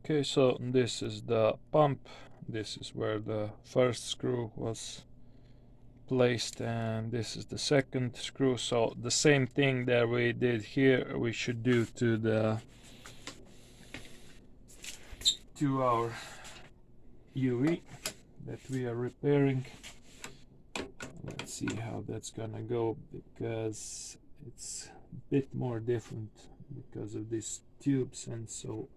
Okay, so this is the pump. This is where the first screw was placed, and this is the second screw. So the same thing that we did here we should do to our UV that we are repairing. Let's see how that's gonna go, because it's a bit more different because of these tubes and so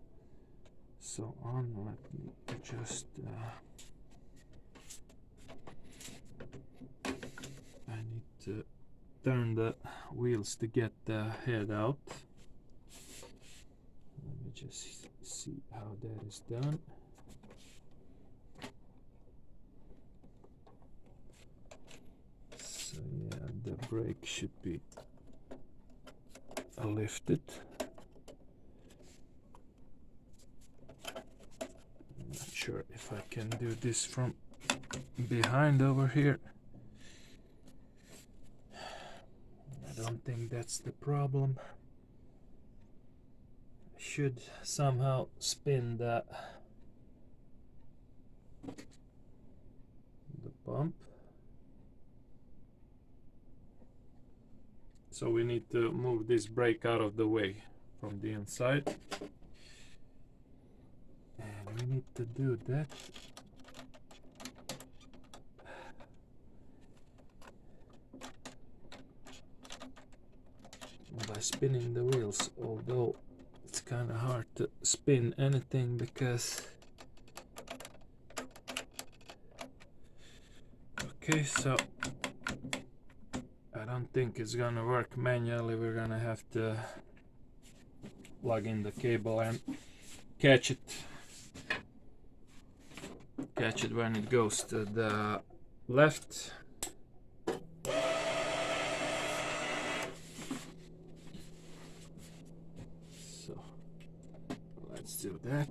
on. Let me just I need to turn the wheels to get the head out. Let me just see how that is done. So yeah, the brake should be lifted. I'm not sure if I can do this from behind over here. I don't think that's the problem. I should somehow spin the pump. So we need to move this brake out of the way from the inside. And we need to do that by spinning the wheels, although it's kind of hard to spin anything because okay, so I don't think it's gonna work manually. We're gonna have to plug in the cable and catch it when it goes to the left. So let's do that.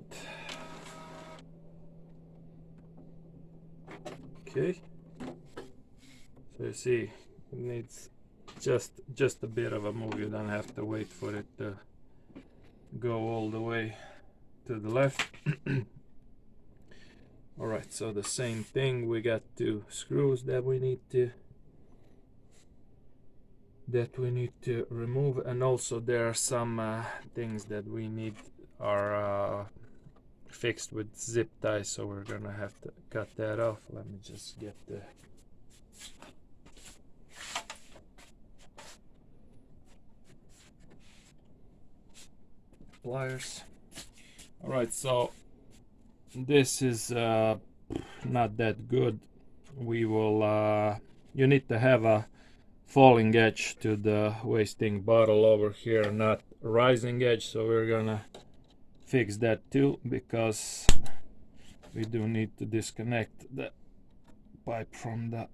Okay, so you see it needs just a bit of a move. You don't have to wait for it to go all the way to the left. All right, so the same thing, we got 2 screws that we need to remove, and also there are some things that we need are fixed with zip ties, so we're gonna have to cut that off. Let me just get the pliers. All right, so this is not that good. We will you need to have a falling edge to the wasting bottle over here, not rising edge, so we're gonna fix that too, because we do need to disconnect the pipe from the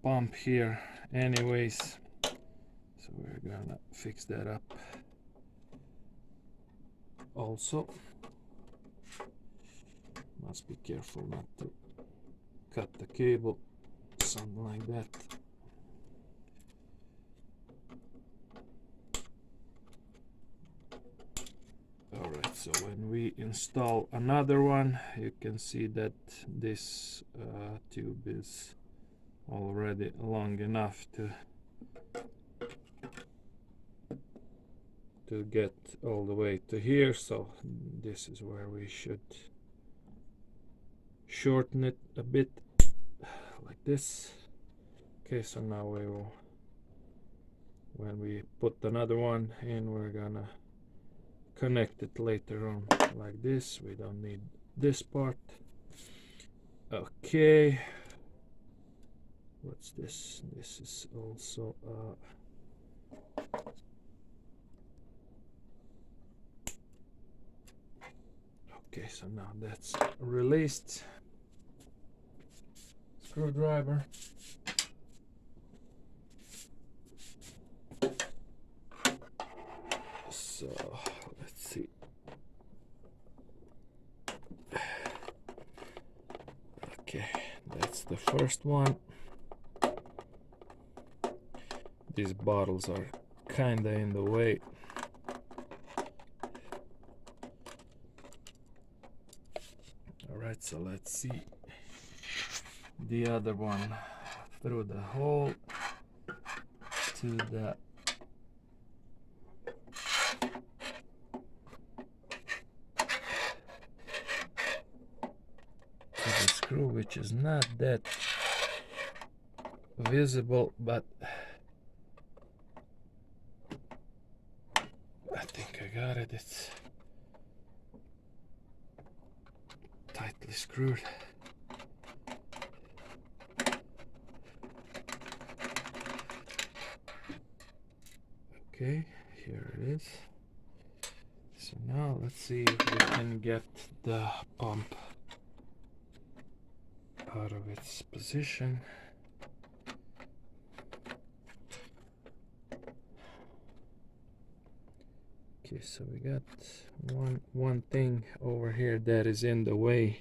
pump here anyways, so we're gonna fix that up also. Must be careful not to cut the cable, something like that. Alright, so when we install another one, you can see that this tube is already long enough to get all the way to here, so this is where we should shorten it a bit, like this. Okay, so now we will, when we put another one in, we're gonna connect it later on like this. We don't need this part. Okay, what's this? This is also okay, so now that's released. Screwdriver. So let's see. Okay, that's the first one. These bottles are kinda in the way. So let's see the other one through the hole to the screw, which is not that visible, but I think I got it. It's tightly screwed. Okay, here it is. So now let's see if we can get the pump out of its position. Okay, so we got one thing over here that is in the way.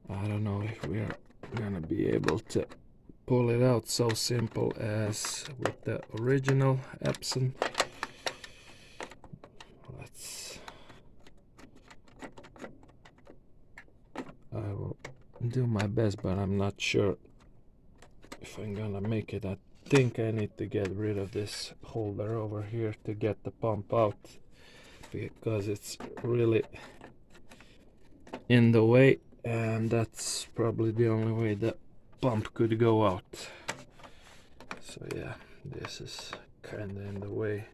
I don't know if we are gonna be able to pull it out so simple as with the original Epson. I will do my best, but I'm not sure if I'm gonna make it. I think I need to get rid of this holder over here to get the pump out, because it's really in the way, and that's probably the only way the pump could go out. So yeah, this is kinda in the way.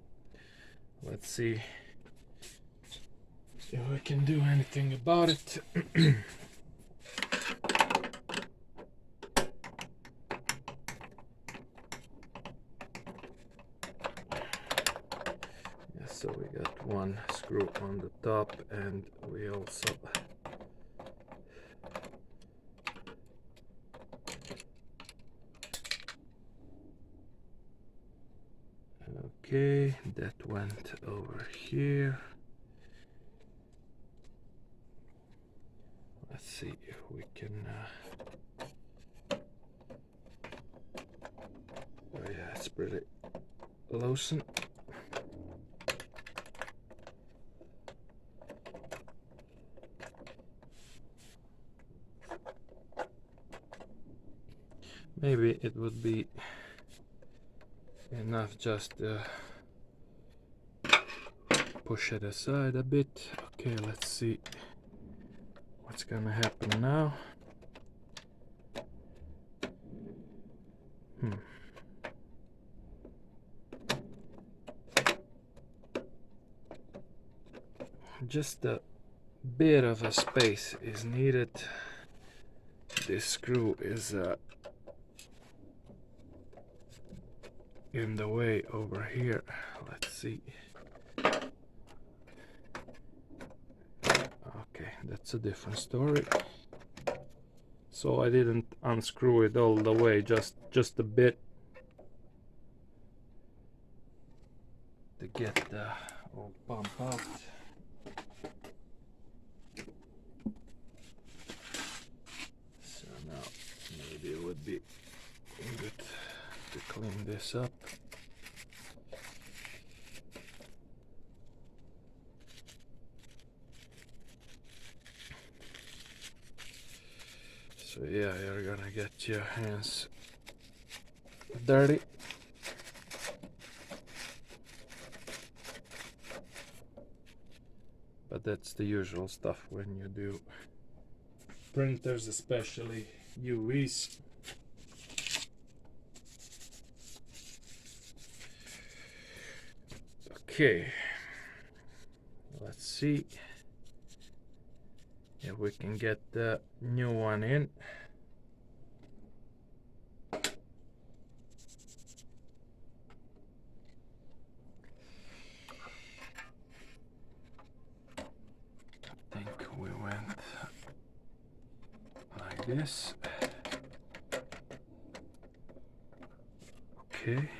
Let's see if I can do anything about it. Yeah, so we got one screw on the top, and we also okay, that went over here. Let's see if we can oh yeah, it's pretty loosened. Maybe it would be enough just to push it aside a bit. Okay, let's see what's gonna happen now. Just a bit of a space is needed. This screw is in the way over here. Let's see. Okay, that's a different story. So I didn't unscrew it all the way, just a bit to get the old pump out. So now maybe it would be good to clean this up. So yeah, you're gonna get your hands dirty. But that's the usual stuff when you do printers, especially UVs. Okay, let's see if we can get the new one in. I think we went like this. Okay.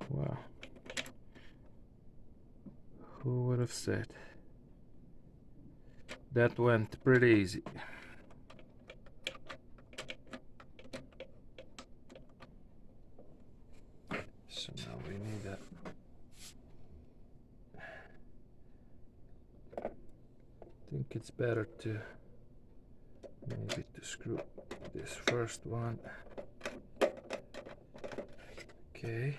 Wow. Who would have said? That went pretty easy. So now we need I think it's better to maybe to screw this first one. Okay.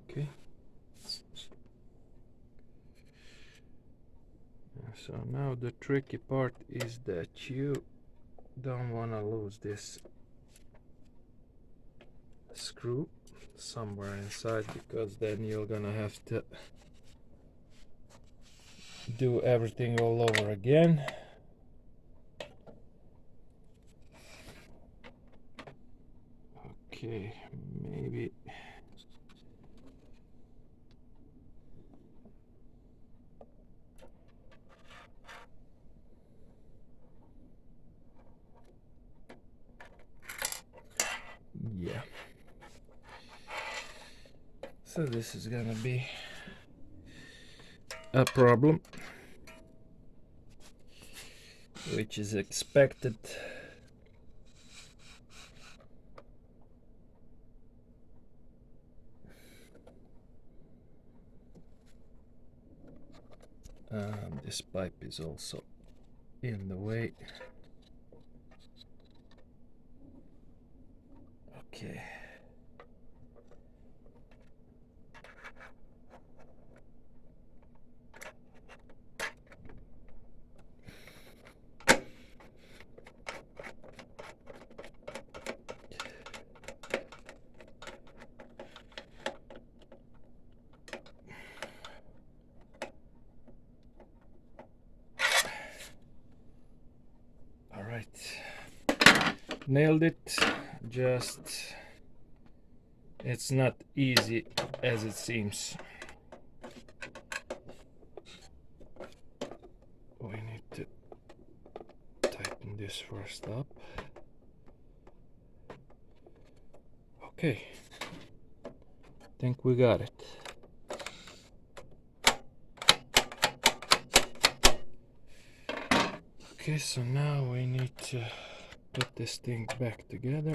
Okay. So now the tricky part is that you don't want to lose this screw somewhere inside, because then you're gonna have to do everything all over again. Okay, maybe yeah. So this is gonna be a problem, which is expected. This pipe is also in the way. Okay. All right. Nailed it. Just, it's not easy as it seems. We need to tighten this first up. Okay, think we got it. Okay, so now we need to put this thing back together.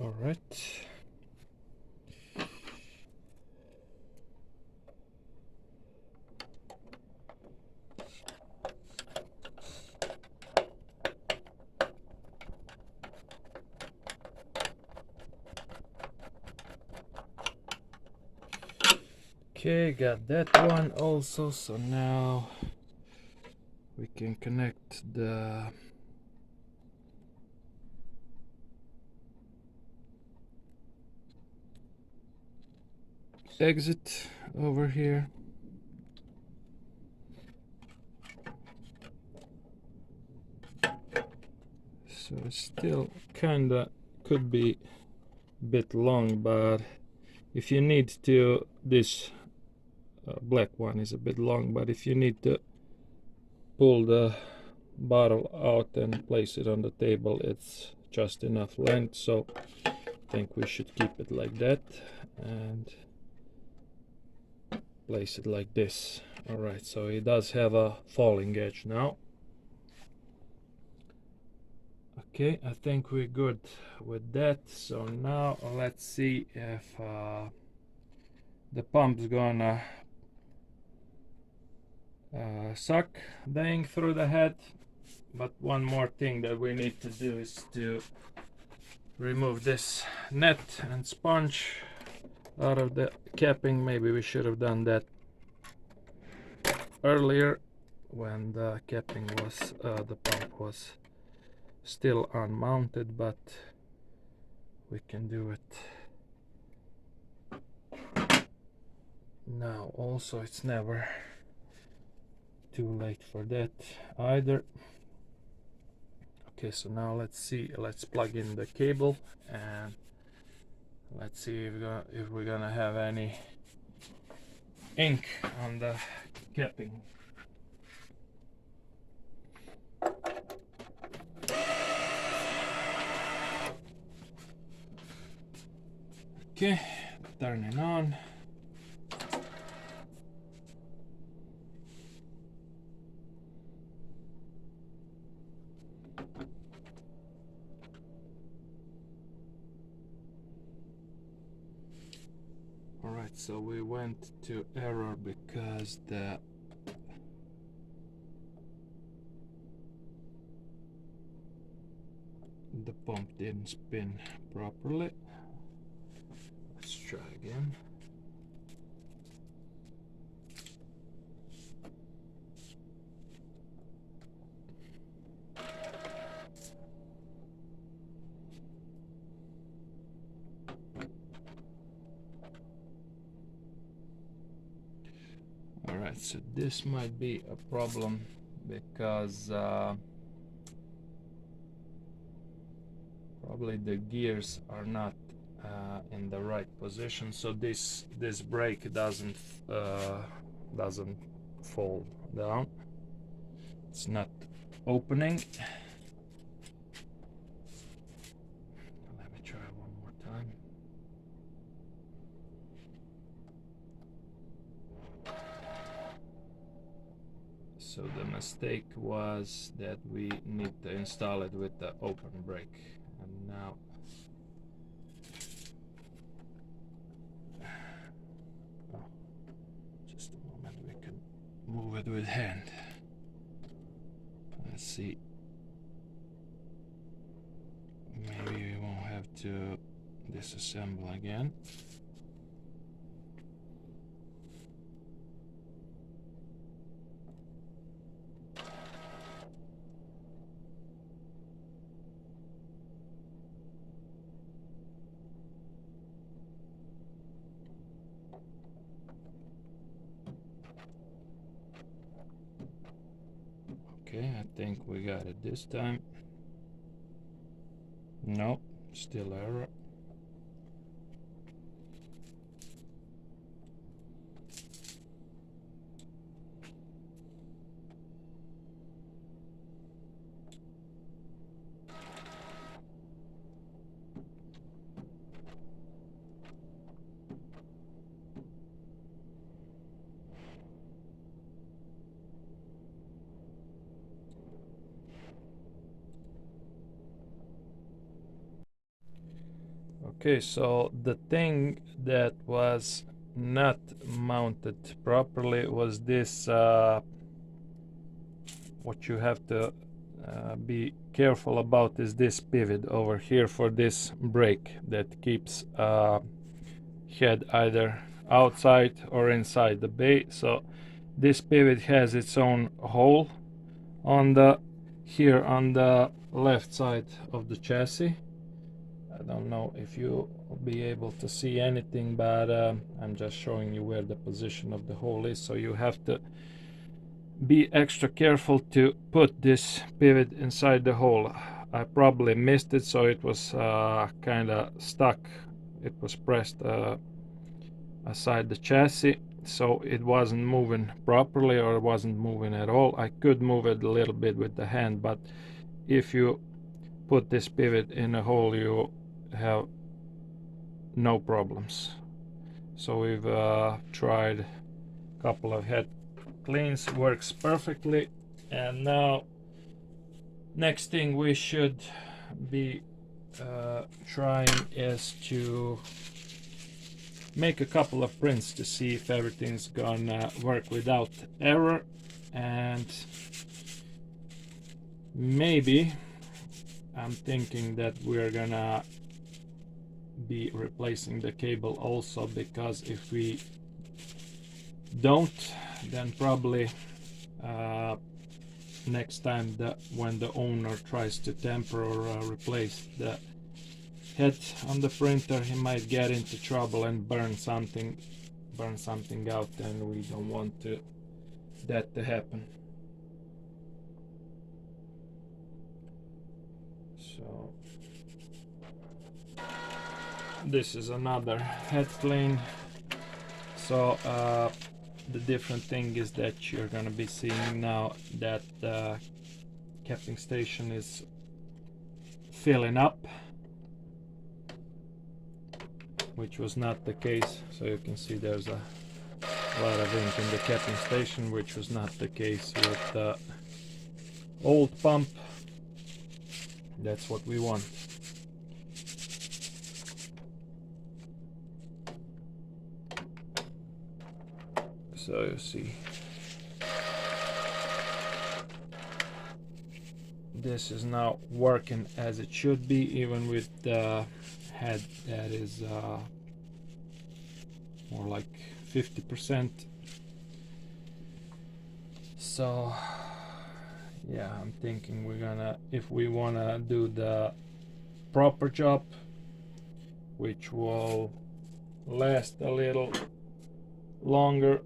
All right. Okay, got that one also. So now we can connect the exit over here. So it's still kinda could be a bit long, but if you need to, this black one is a bit long, but if you need to pull the bottle out and place it on the table, it's just enough length. So I think we should keep it like that and place it like this. All right, so it does have a falling edge now. Okay, I think we're good with that. So now let's see if the pump's gonna suck the ink through the head. But one more thing that we need to do is to remove this net and sponge out of the capping. Maybe we should have done that earlier when the capping was the pump was still unmounted, but we can do it now. Also, it's never too late for that either. Okay, so now let's plug in the cable and let's see if we're gonna have any ink on the capping. Okay, turn it on. Alright, so we went to error because the pump didn't spin properly. Let's try again. Alright, so this might be a problem because probably the gears are not in the right position, so this brake doesn't fall down. It's not opening. Let me try one more time. So the mistake was that we need to install it with the open brake, and now just a moment, we can move it with hand. Let's see, maybe we won't have to disassemble again. Okay, I think we got it this time. No, still error. Okay, so the thing that was not mounted properly was this, what you have to be careful about is this pivot over here for this brake that keeps head either outside or inside the bay. So this pivot has its own hole on the here on the left side of the chassis. I don't know if you'll be able to see anything, but I'm just showing you where the position of the hole is. So you have to be extra careful to put this pivot inside the hole. I probably missed it, so it was kind of stuck. It was pressed aside the chassis, so it wasn't moving properly, or it wasn't moving at all. I could move it a little bit with the hand, but if you put this pivot in a hole, you have no problems. So we've tried a couple of head cleans, works perfectly, and now next thing we should be trying is to make a couple of prints to see if everything's gonna work without error, and maybe I'm thinking that we're gonna be replacing the cable also, because if we don't, then probably next time when the owner tries to temper or replace the head on the printer, he might get into trouble and burn something out, and we don't want that to happen. this is another head plane. So the different thing is that you're gonna be seeing now that the capping station is filling up, which was not the case. So you can see there's a lot of ink in the capping station, which was not the case with the old pump. That's what we want. So you see, this is now working as it should be, even with the head that is more like 50%. So yeah, I'm thinking we're gonna, if we wanna do the proper job, which will last a little longer,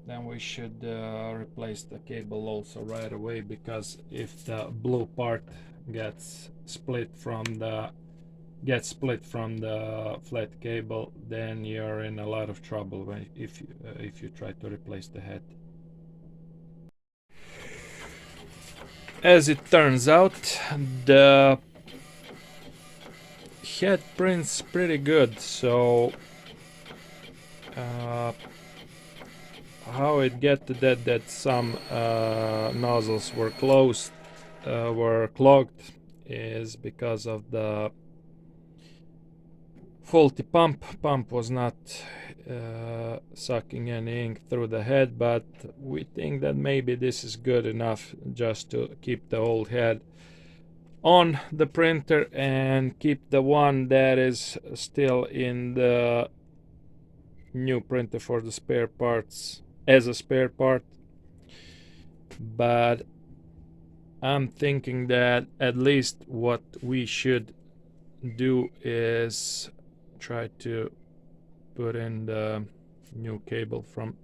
then we should replace the cable also right away, because if the blue part gets split from the flat cable, then you're in a lot of trouble if you try to replace the head. As it turns out, the head prints pretty good. So how it get to that some nozzles were clogged is because of the faulty pump. Pump was not sucking any ink through the head, but we think that maybe this is good enough just to keep the old head on the printer and keep the one that is still in the new printer for the spare parts as a spare part. But I'm thinking that at least what we should do is try to put in the new cable from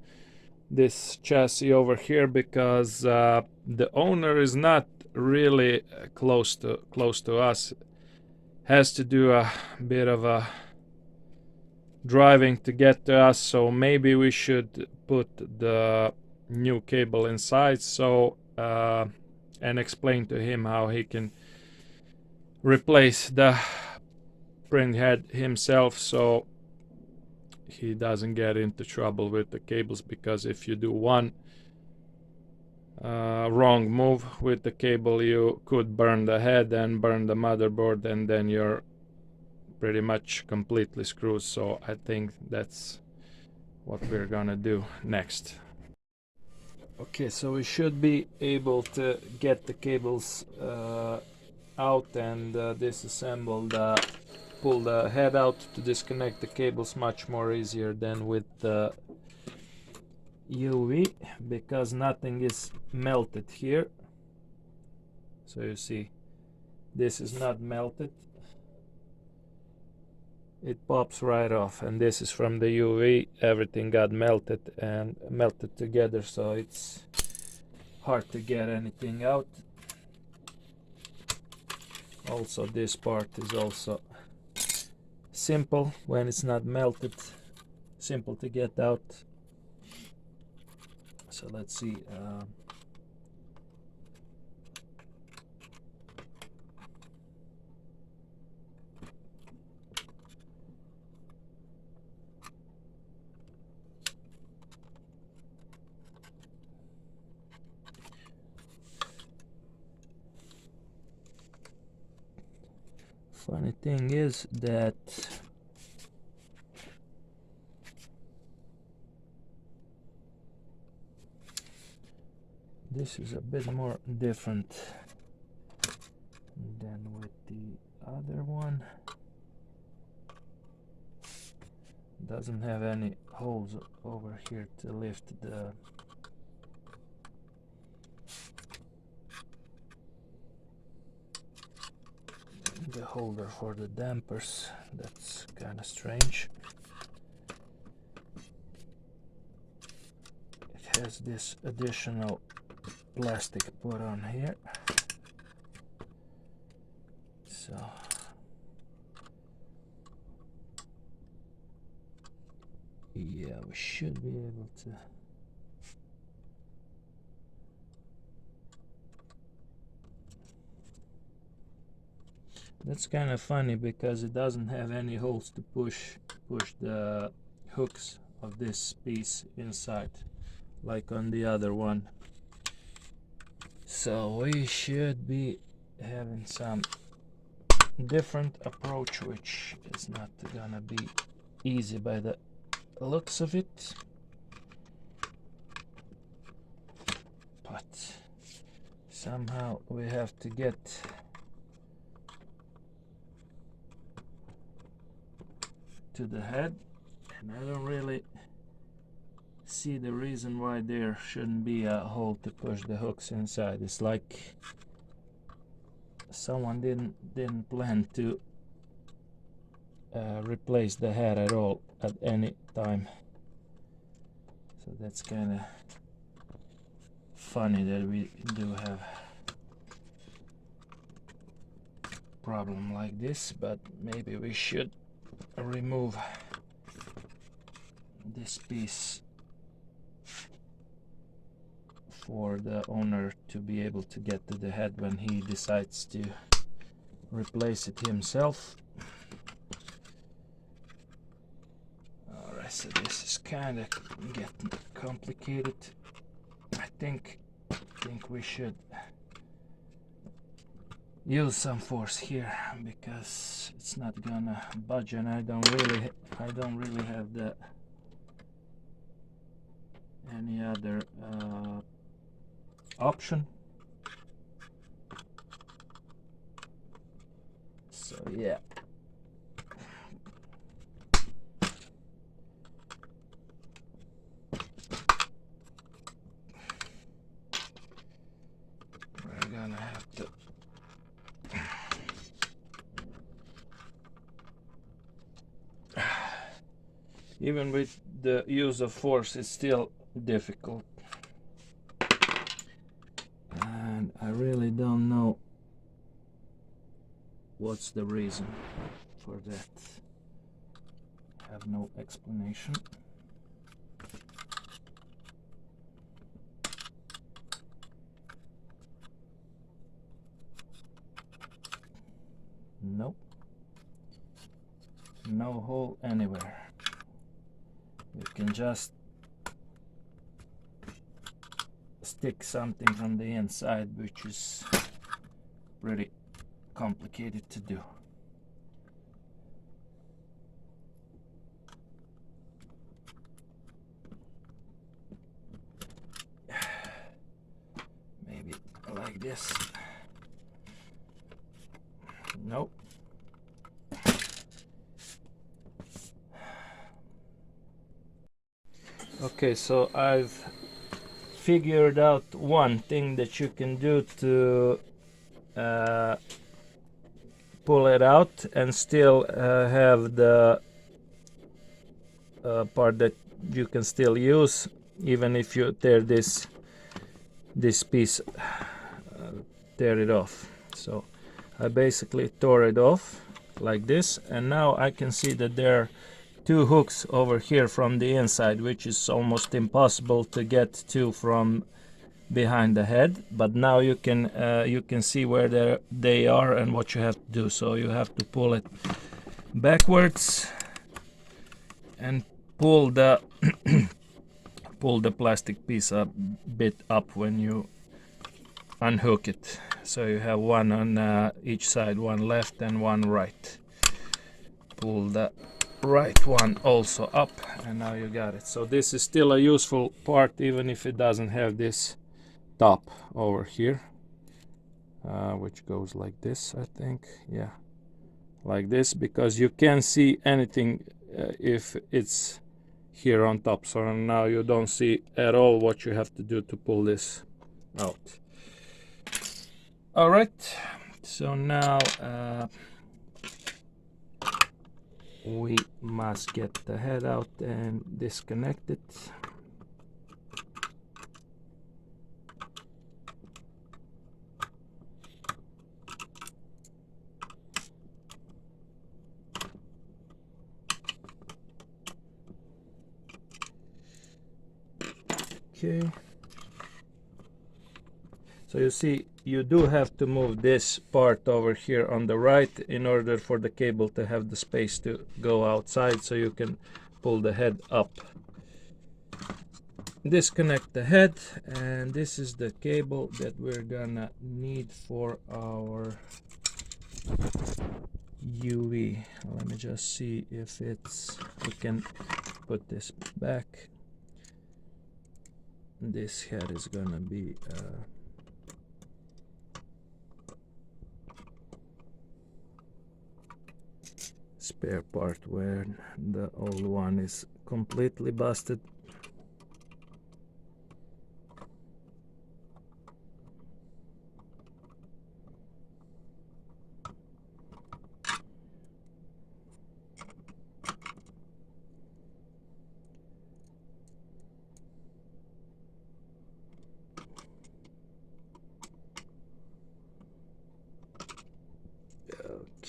this chassis over here, because the owner is not really close to us. Has to do a bit of a driving to get to us, so maybe we should put the new cable inside, so and explain to him how he can replace the print head himself, so he doesn't get into trouble with the cables. Because if you do one wrong move with the cable, you could burn the head and burn the motherboard, and then you're pretty much completely screwed. So I think that's what we're gonna do next. Okay, so we should be able to get the cables out and disassemble pull the head out to disconnect the cables much more easier than with the UV, because nothing is melted here. So you see, this is not melted. It pops right off, and this is from the UV. Everything got melted and melted together, so it's hard to get anything out. Also, this part is also simple when it's not melted, simple to get out. So let's see. Funny thing is that this is a bit more different than with the other one. Doesn't have any holes over here to lift the holder for the dampers. That's kind of strange. It has this additional plastic put on here, so Yeah, we should be able to. That's kind of funny because it doesn't have any holes to push the hooks of this piece inside like on the other one. So we should be having some different approach, which is not gonna be easy by the looks of it, but somehow we have to get to the head, and I don't really see the reason why there shouldn't be a hole to push the hooks inside. It's like someone didn't plan to replace the head at all at any time. So that's kind of funny that we do have a problem like this, but maybe we should remove this piece for the owner to be able to get to the head when he decides to replace it himself. Alright, so this is kind of getting complicated. I think we should use some force here because it's not gonna budge, and I don't really have the any other option. So yeah, we're gonna have to even with the use of force, it's still difficult, and I really don't know what's the reason for that. I have no explanation. Nope, no hole anywhere. You can just stick something from the inside, which is pretty complicated to do. Maybe like this. Nope. Okay, so I've figured out one thing that you can do to pull it out and still have the part that you can still use even if you tear this piece, tear it off. So I basically tore it off like this, and now I can see that there are two hooks over here from the inside, which is almost impossible to get to from behind the head, but now you can see where they are and what you have to do. So you have to pull it backwards and pull the pull the plastic piece a bit up when you unhook it. So you have one on each side, one left and one right. Pull the right one also up, and now you got it. So this is still a useful part even if it doesn't have this top over here, which goes like this, I think. Yeah, like this, because you can't see anything if it's here on top. So now you don't see at all what you have to do to pull this out. All right, so now we must get the head out and disconnect it. Okay. So you see, you do have to move this part over here on the right in order for the cable to have the space to go outside, so you can pull the head up. Disconnect the head, and this is the cable that we're gonna need for our UV. Let me just see if we can put this back. This head is gonna be spare part where the old one is completely busted.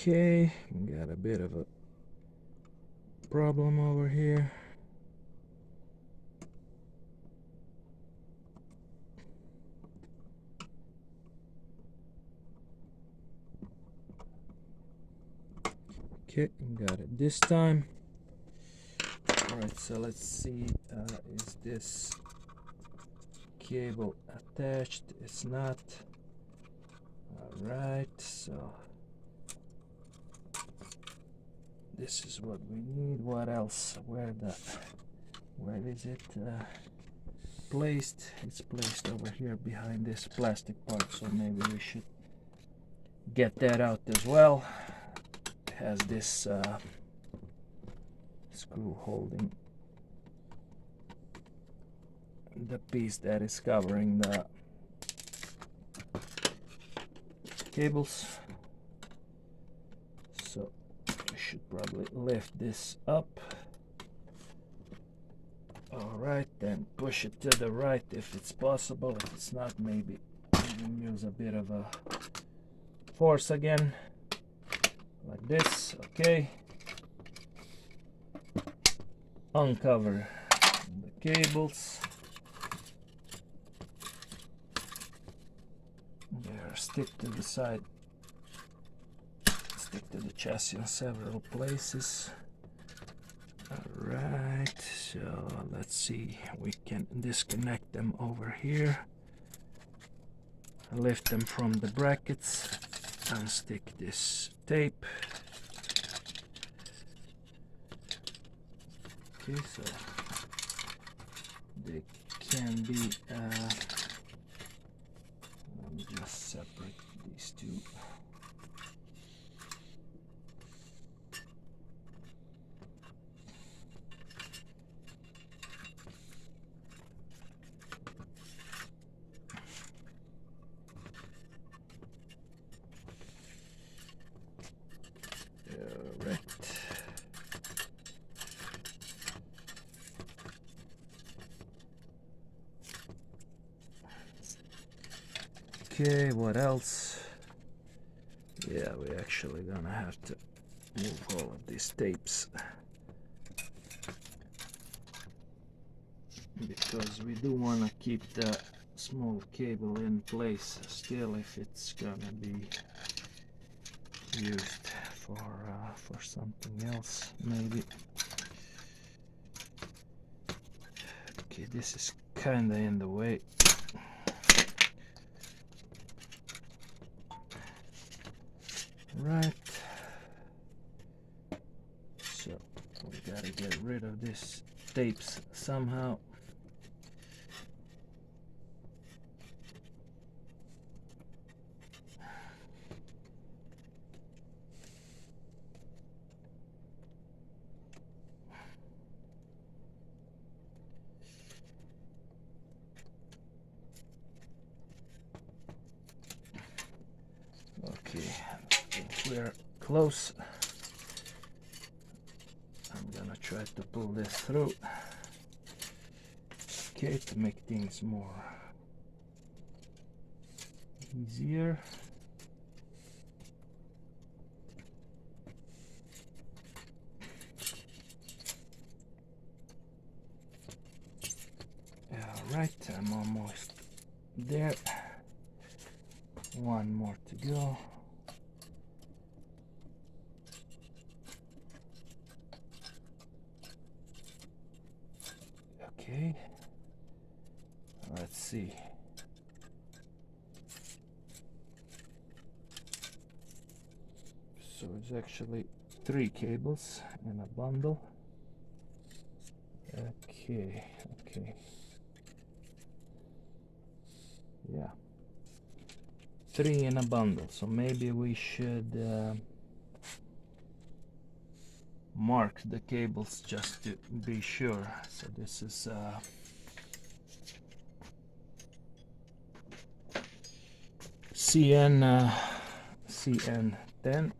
Okay, got a bit of a problem over here. Okay, got it this time. Alright, so let's see, is this cable attached? It's not. Alright, so this is what we need. What else? Where is it placed? It's placed over here behind this plastic part, so maybe we should get that out as well. It has this screw holding the piece that is covering the cables, so we should probably lift this up. Alright, then push it to the right if it's possible. If it's not, maybe even use a bit of a force again, like this. Okay, uncover the cables. There, stick to the side, stick to the chassis in several places. Alright, so let's see, we can disconnect them over here, lift them from the brackets, unstick this tape. Okay, so they can be let me just separate these two. Okay, what else? Yeah, we're actually gonna have to move all of these tapes, because we do want to keep the small cable in place still if it's gonna be used for something else, maybe. Okay, this is kinda in the way. Right, so we gotta get rid of these tapes somehow. Okay, we're close. I'm gonna try to pull this through. Okay, to make things more easier. right, I'm almost there. One more to go. Okay, let's see. So it's actually 3 cables in a bundle. Okay, yeah, 3 in a bundle. So maybe we should mark the cables just to be sure. So this is CN10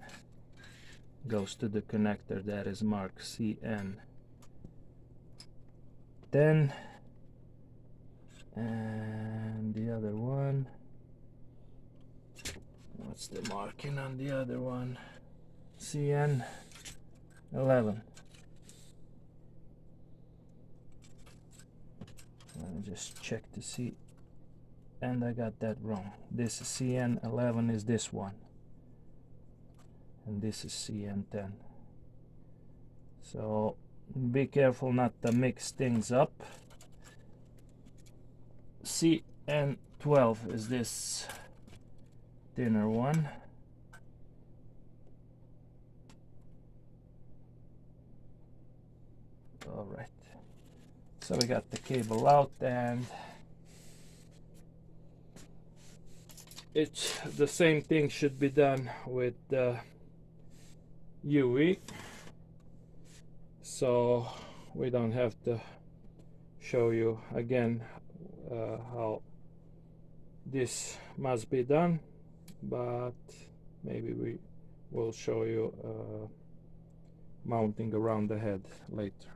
goes to the connector that is marked CN10, and the other one, what's the marking on the other one? CN11. Let me just check to see, and I got that wrong. This is CN11 is this one, and this is CN10. So be careful not to mix things up. CN12 is this thinner one. All right, so we got the cable out, and it's the same thing should be done with the UE, so we don't have to show you again how this must be done, but maybe we will show you mounting around the head later.